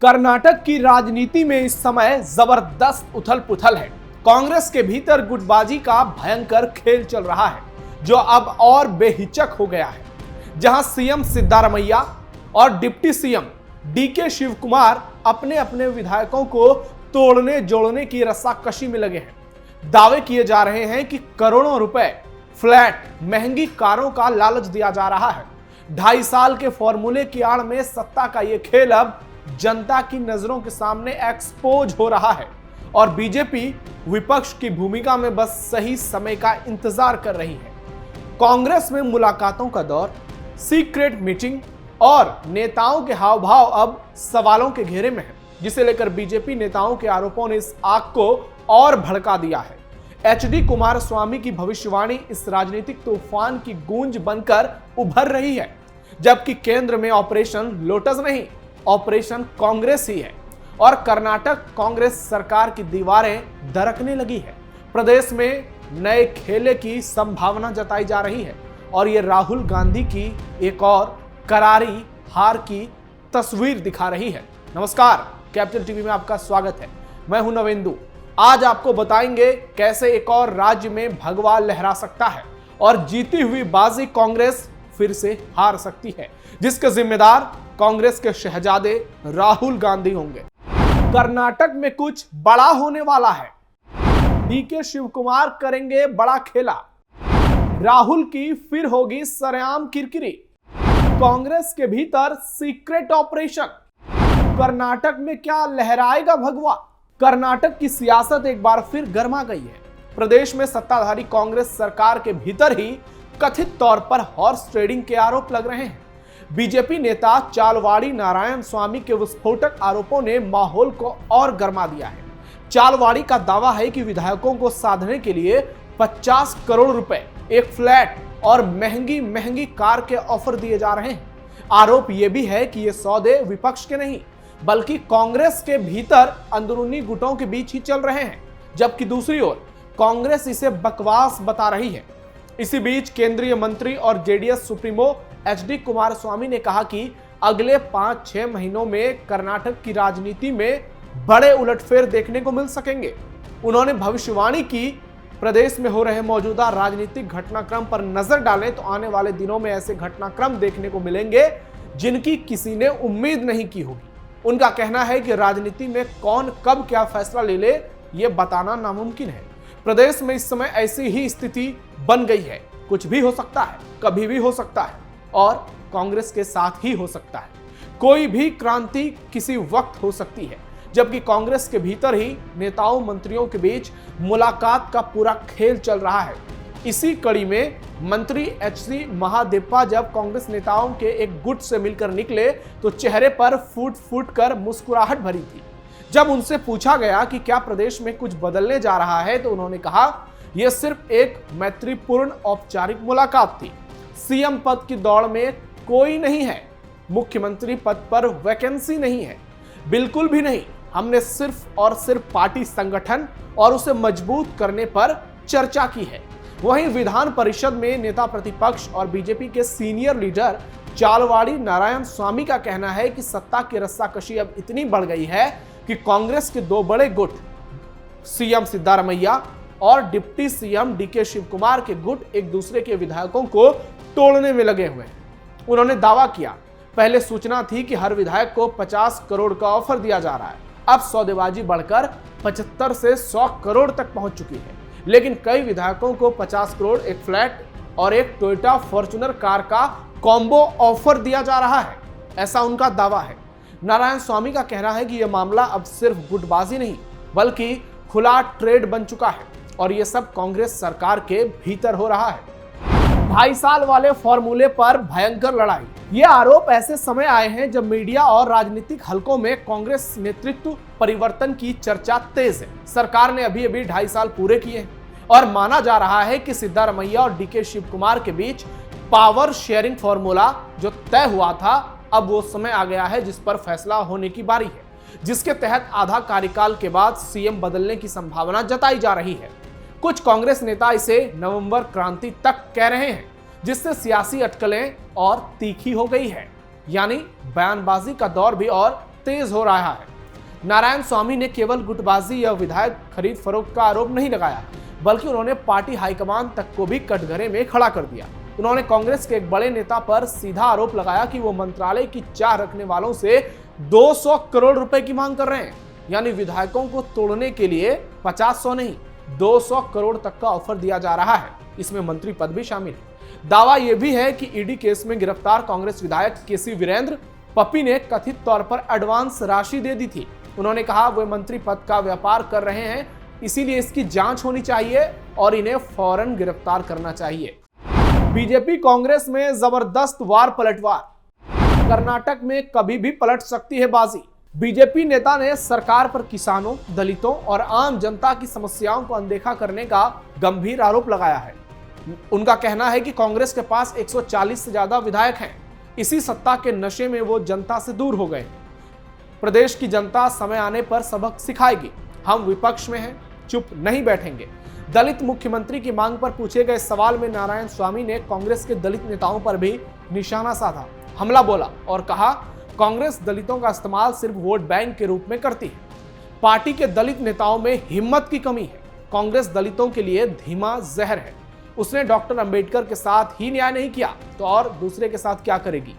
कर्नाटक की राजनीति में इस समय जबरदस्त उथल पुथल है। कांग्रेस के भीतर गुटबाजी का भयंकर खेल चल रहा है, जो अब और बेहिचक हो गया है। जहां सीएम सिद्धारमैया और deputy CM DK Shivakumar अपने अपने विधायकों को तोड़ने जोड़ने की रस्साकशी में लगे हैं। दावे किए जा रहे हैं कि करोड़ों रुपए, फ्लैट, महंगी कारों का लालच दिया जा रहा है। 2.5 साल के फॉर्मूले की आड़ में सत्ता का यह खेल अब जनता की नजरों के सामने एक्सपोज हो रहा है और बीजेपी विपक्ष की भूमिका में बस सही समय का इंतजार कर रही है। कांग्रेस में मुलाकातों का दौर, सीक्रेट मीटिंग और नेताओं के हाव भाव अब सवालों के घेरे में है, जिसे लेकर बीजेपी नेताओं के आरोपों ने इस आग को और भड़का दिया है। एचडी कुमारस्वामी की भविष्यवाणी इस राजनीतिक तूफान की गूंज बनकर उभर रही है, जबकि केंद्र में ऑपरेशन लोटस नहीं, ऑपरेशन कांग्रेस ही है और कर्नाटक कांग्रेस सरकार की दीवारें दरकने लगी है। प्रदेश में नए खेले की संभावना जताई जा रही है और ये राहुल गांधी की एक और करारी हार की तस्वीर दिखा रही है। नमस्कार, कैपिटल टीवी में आपका स्वागत है। मैं हूं नवेंदु। आज आपको बताएंगे कैसे एक और राज्य में भगवा लहरा सकता है और जीती हुई बाजी कांग्रेस फिर से हार सकती है, जिसके जिम्मेदार कांग्रेस के शहजादे राहुल गांधी होंगे। कर्नाटक में कुछ बड़ा होने वाला है। डीके शिव कुमार करेंगे बड़ा खेला। राहुल की फिर होगी सरेआम किरकिरी। कांग्रेस के भीतर सीक्रेट ऑपरेशन। कर्नाटक में क्या लहराएगा भगवा? कर्नाटक की सियासत एक बार फिर गर्मा गई है। प्रदेश में सत्ताधारी कांग्रेस सरकार के भीतर ही कथित तौर पर हॉर्स ट्रेडिंग के आरोप लग रहे हैं। बीजेपी नेता चालवाड़ी नारायण स्वामी के विस्फोटक आरोपों ने माहौल को और गर्मा दिया है। चालवाड़ी का दावा है कि विधायकों को साधने के लिए 50 करोड़ रुपए, एक फ्लैट और महंगी महंगी कार के ऑफर दिए जा रहे हैं। आरोप यह भी है कि ये सौदे विपक्ष के नहीं, बल्कि कांग्रेस के भीतर अंदरूनी गुटों के बीच ही चल रहे हैं, जबकि दूसरी ओर कांग्रेस इसे बकवास बता रही है। इसी बीच केंद्रीय मंत्री और जेडीएस सुप्रीमो एचडी कुमारस्वामी ने कहा कि अगले 5-6 महीनों में कर्नाटक की राजनीति में बड़े उलटफेर देखने को मिल सकेंगे। उन्होंने भविष्यवाणी की, प्रदेश में हो रहे मौजूदा राजनीतिक घटनाक्रम पर नजर डालें तो आने वाले दिनों में ऐसे घटनाक्रम देखने को मिलेंगे जिनकी किसी ने उम्मीद नहीं की होगी। उनका कहना है कि राजनीति में कौन कब क्या फैसला ले ले, यह बताना नामुमकिन है। प्रदेश में इस समय ऐसी ही स्थिति बन गई है। कुछ भी हो सकता है, कभी भी हो सकता है और कांग्रेस के साथ ही हो सकता है। कोई भी क्रांति किसी वक्त हो सकती है, जबकि कांग्रेस के भीतर ही नेताओं मंत्रियों के बीच मुलाकात का पूरा खेल चल रहा है। इसी कड़ी में मंत्री एचसी महादेप्पा जब कांग्रेस नेताओं के एक गुट से मिलकर निकले तो चेहरे पर फूट फूट कर मुस्कुराहट भरी थी। जब उनसे पूछा गया कि क्या प्रदेश में कुछ बदलने जा रहा है तो उन्होंने कहा, यह सिर्फ एक मैत्रीपूर्ण औपचारिक मुलाकात थी। सीएम पद की दौड़ में कोई नहीं है, मुख्यमंत्री पद पर वैकेंसी नहीं है, बिल्कुल भी नहीं। हमने सिर्फ और सिर्फ पार्टी संगठन और उसे मजबूत करने पर चर्चा की है। वहीं विधान परिषद में नेता प्रतिपक्ष और बीजेपी के सीनियर लीडर चालवाड़ी नारायण स्वामी का कहना है कि सत्ता की रस्साकशी अब इतनी बढ़ गई है कि कांग्रेस के दो बड़े गुट, सीएम सिद्धारमैया और deputy CM DK Shivakumar के गुट एक दूसरे के विधायकों को तोड़ने में लगे हुए हैं। उन्होंने दावा किया, पहले सूचना थी कि हर विधायक को 50 करोड़ का ऑफर दिया जा रहा है, अब सौदेबाजी बढ़कर 75 से 100 करोड़ तक पहुंच चुकी है। लेकिन कई विधायकों को 50 करोड़, एक फ्लैट और एक टोयोटा फॉर्च्यूनर कार का कॉम्बो ऑफर दिया जा रहा है, ऐसा उनका दावा है। नारायण स्वामी का कहना है कि यह मामला अब सिर्फ गुटबाजी नहीं, बल्कि खुला ट्रेड बन चुका है और यह सब कांग्रेस सरकार के भीतर हो रहा है। 2.5 साल वाले फॉर्मूले पर भयंकर लड़ाई। ये आरोप ऐसे समय आए हैं जब मीडिया और राजनीतिक हलकों में कांग्रेस नेतृत्व परिवर्तन की चर्चा तेज है। सरकार ने अभी 2.5 साल पूरे किए हैं और माना जा रहा है कि सिद्धारमैया और डीके शिव कुमार के बीच पावर शेयरिंग फॉर्मूला जो तय हुआ था, अब वो समय आ गया है जिस पर फैसला होने की बारी है, जिसके तहत आधा कार्यकाल के बाद सीएम बदलने की संभावना जताई जा रही है। कुछ कांग्रेस नेता इसे नवंबर क्रांति तक कह रहे हैं, जिससे सियासी अटकलें और तीखी हो गई है, यानी बयानबाजी का दौर भी और तेज हो रहा है। नारायण स्वामी ने केवल गुटबाजी या विधायक खरीद फरोख्त का आरोप नहीं लगाया, बल्कि उन्होंने पार्टी हाईकमान तक को भी कटघरे में खड़ा कर दिया। उन्होंने कांग्रेस के एक बड़े नेता पर सीधा आरोप लगाया कि वो मंत्रालय की चाह रखने वालों से 200 करोड़ रुपए की मांग कर रहे हैं। यानी विधायकों को तोड़ने के लिए 50-100 नहीं, 200 करोड़ तक का ऑफर दिया जा रहा है। इसमें मंत्री पद भी शामिल है। दावा यह भी है कि ईडी केस में गिरफ्तार कांग्रेस विधायक केसी वीरेंद्र पप्पी ने कथित तौर पर एडवांस राशि दे दी थी। उन्होंने कहा वे मंत्री पद का व्यापार कर रहे हैं, इसीलिए इसकी जांच होनी चाहिए और इन्हें फौरन गिरफ्तार करना चाहिए। बीजेपी कांग्रेस में जबरदस्त वार पलटवार, कर्नाटक में कभी भी पलट सकती है बाजी। बीजेपी नेता ने सरकार पर किसानों, दलितों और आम जनता की समस्याओं को अनदेखा करने का गंभीर आरोप लगाया है। उनका कहना है कि कांग्रेस के पास 140 से ज्यादा विधायक हैं। इसी सत्ता के नशे में वो जनता से दूर हो गए। प्रदेश की जनता समय आने पर सबक सिखाएगी। हम विपक्ष में हैं, चुप नहीं बैठेंगे। दलित मुख्यमंत्री की मांग पर पूछे गए सवाल में नारायण स्वामी ने कांग्रेस के दलित नेताओं पर भी निशाना साधा, हमला बोला और कहा कांग्रेस दलितों का इस्तेमाल सिर्फ वोट बैंक के रूप में करती है। पार्टी के दलित नेताओं में हिम्मत की कमी है। कांग्रेस दलितों के लिए धीमा जहर है। उसने डॉक्टर अंबेडकर के साथ ही न्याय नहीं किया तो और दूसरे के साथ क्या करेगी।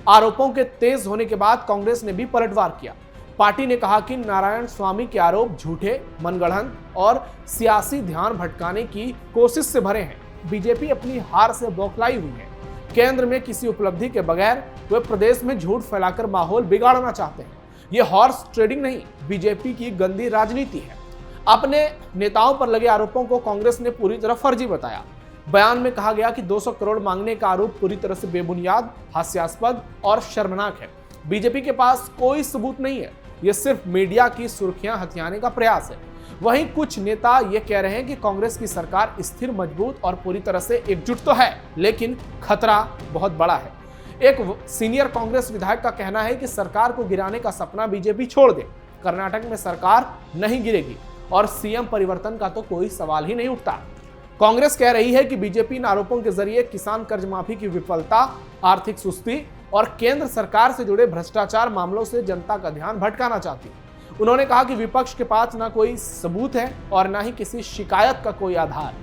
आरोपों के तेज होने के बाद कांग्रेस ने भी पलटवार किया। पार्टी ने कहा कि नारायण स्वामी के आरोप झूठे, मनगढ़ंत और सियासी ध्यान भटकाने की कोशिश से भरे हैं। बीजेपी अपनी हार से बौखलाई हुई है। केंद्र में किसी उपलब्धि के बगैर वे प्रदेश में झूठ फैलाकर माहौल बिगाड़ना चाहते हैं। ये हॉर्स ट्रेडिंग नहीं, बीजेपी की गंदी राजनीति है। अपने नेताओं पर लगे आरोपों को कांग्रेस ने पूरी तरह फर्जी बताया। बयान में कहा गया कि 200 करोड़ मांगने का आरोप पूरी तरह से बेबुनियाद, हास्यास्पद और शर्मनाक है। बीजेपी के पास कोई सबूत नहीं है। यह सिर्फ मीडिया की सुर्खियां हथियाने का प्रयास है। वहीं कुछ नेता ये कह रहे हैं कि कांग्रेस की सरकार स्थिर, मजबूत और पूरी तरह से एकजुट तो है, लेकिन खतरा बहुत बड़ा है। एक सीनियर कांग्रेस विधायक का कहना है कि सरकार को गिराने का सपना बीजेपी छोड़ दे। कर्नाटक में सरकार नहीं गिरेगी और सीएम परिवर्तन का तो कोई सवाल ही नहीं उठता। कांग्रेस कह रही है कि बीजेपी इन आरोपों के जरिए किसान कर्ज माफी की विफलता, आर्थिक सुस्ती और केंद्र सरकार से जुड़े भ्रष्टाचार मामलों से जनता का ध्यान भटकाना चाहती है। उन्होंने कहा कि विपक्ष के पास ना कोई सबूत है और ना ही किसी शिकायत का कोई आधार।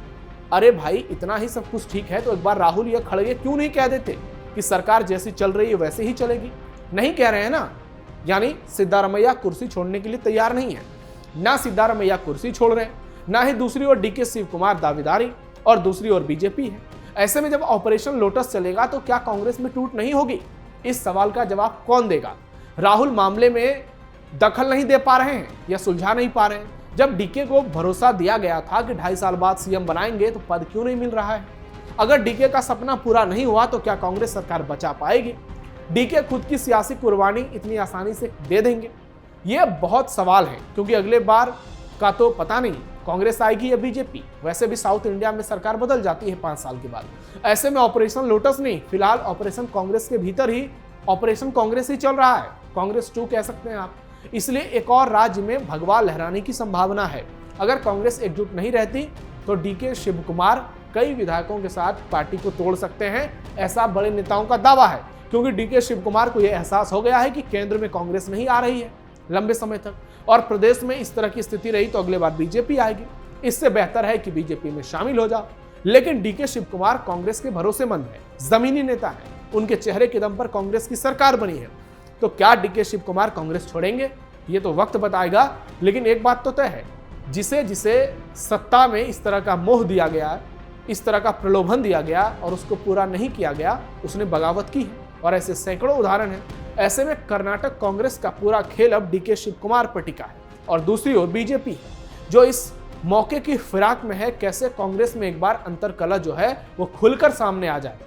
अरे भाई, इतना ही सब कुछ ठीक है तो एक बार राहुल या खड़गे क्यों नहीं कह देते कि सरकार जैसी चल रही है वैसे ही चलेगी। नहीं कह रहे हैं ना, यानी सिद्धारमैया कुर्सी छोड़ने के लिए तैयार नहीं है। ना सिद्धारमैया कुर्सी छोड़ रहे हैं, ना ही दूसरी ओर डीके शिव कुमार दावेदारी और दूसरी ओर बीजेपी है। ऐसे में जब ऑपरेशन लोटस चलेगा तो क्या कांग्रेस में टूट नहीं होगी? इस सवाल का जवाब कौन देगा? राहुल मामले में दखल नहीं दे पा रहे हैं या सुलझा नहीं पा रहे हैं। जब डीके को भरोसा दिया गया था कि 2.5 साल बाद सीएम बनाएंगे तो पद क्यों नहीं मिल रहा है? अगर डीके का सपना पूरा नहीं हुआ तो क्या कांग्रेस सरकार बचा पाएगी? डीके खुद की सियासी कुर्बानी इतनी आसानी से दे देंगे? ये बहुत सवाल है, क्योंकि अगले बार का तो पता नहीं कांग्रेस आएगी या बीजेपी। वैसे भी साउथ इंडिया में सरकार बदल जाती है 5 साल के बाद। ऐसे में ऑपरेशन लोटस नहीं, फिलहाल ऑपरेशन कांग्रेस के भीतर ही ऑपरेशन कांग्रेस ही चल रहा है। कांग्रेस 2 कह सकते हैं आप। इसलिए एक और राज्य में भगवा लहराने की संभावना है। अगर कांग्रेस एकजुट नहीं रहती तो डीके शिव कुमार कई विधायकों के साथ पार्टी को तोड़ सकते हैं, ऐसा बड़े नेताओं का दावा है। क्योंकि डीके शिव कुमार को यह एहसास हो गया है कि केंद्र में कांग्रेस नहीं आ रही है लंबे समय तक, और प्रदेश में इस तरह की स्थिति रही तो अगले बार बीजेपी आएगी। इससे बेहतर है कि बीजेपी में शामिल हो जाओ। लेकिन डीके शिव कुमार कांग्रेस के भरोसेमंद है, जमीनी नेता है, उनके चेहरे के दम पर कांग्रेस की सरकार बनी है। तो क्या डीके शिव कुमार कांग्रेस छोड़ेंगे? ये तो वक्त बताएगा। लेकिन एक बात तो तय है, जिसे सत्ता में इस तरह का मोह दिया गया, इस तरह का प्रलोभन दिया गया और उसको पूरा नहीं किया गया, उसने बगावत की है। और ऐसे सैकड़ों उदाहरण हैं। ऐसे में कर्नाटक कांग्रेस का पूरा खेल अब डीके शिव कुमार पर टिका है और दूसरी ओर बीजेपी जो इस मौके की फिराक में है। कैसे कांग्रेस में एक बार अंतरकलह जो है वो खुलकर सामने आ जाए।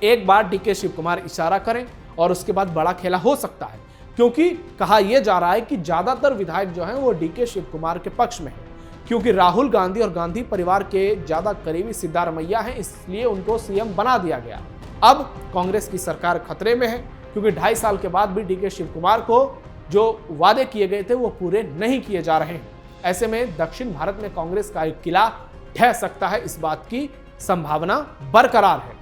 एक बार डीके शिव कुमार इशारा करें और उसके बाद बड़ा खेला हो सकता है, क्योंकि कहा यह जा रहा है कि ज्यादातर विधायक जो हैं वो डीके शिव कुमार के पक्ष में हैं, क्योंकि राहुल गांधी और गांधी परिवार के ज्यादा करीबी सिद्धारमैया हैं, इसलिए उनको सीएम बना दिया गया। अब कांग्रेस की सरकार खतरे में है, क्योंकि 2.5 साल के बाद भी डीके शिव कुमार को जो वादे किए गए थे वो पूरे नहीं किए जा रहे हैं। ऐसे में दक्षिण भारत में कांग्रेस का एक किला ढह सकता है, इस बात की संभावना बरकरार है।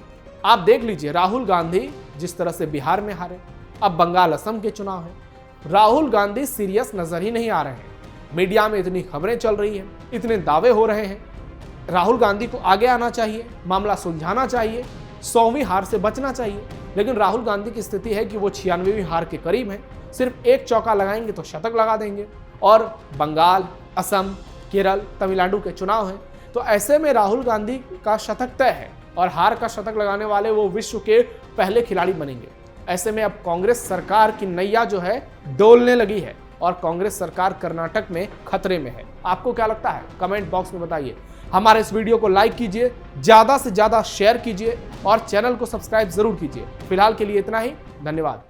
आप देख लीजिए, राहुल गांधी जिस तरह से बिहार में हारे, अब बंगाल असम के चुनाव है, राहुल गांधी सीरियस नजर ही नहीं आ रहे हैं। मीडिया में इतनी खबरें चल रही हैं, इतने दावे हो रहे हैं। राहुल गांधी को आगे आना चाहिए, मामला सुलझाना चाहिए, 100वीं हार से बचना चाहिए। लेकिन राहुल गांधी की स्थिति है कि वो 96वीं हार के करीब हैं। सिर्फ एक चौका लगाएंगे तो शतक लगा देंगे। और बंगाल, असम, केरल, तमिलनाडु के चुनाव हैं, तो ऐसे में राहुल गांधी का शतक तय है और हार का शतक लगाने वाले वो विश्व के पहले खिलाड़ी बनेंगे। ऐसे में अब कांग्रेस सरकार की नैया जो है डोलने लगी है और कांग्रेस सरकार कर्नाटक में खतरे में है। आपको क्या लगता है? कमेंट बॉक्स में बताइए। हमारे इस वीडियो को लाइक कीजिए, ज्यादा से ज्यादा शेयर कीजिए और चैनल को सब्सक्राइब जरूर कीजिए। फिलहाल के लिए इतना ही, धन्यवाद।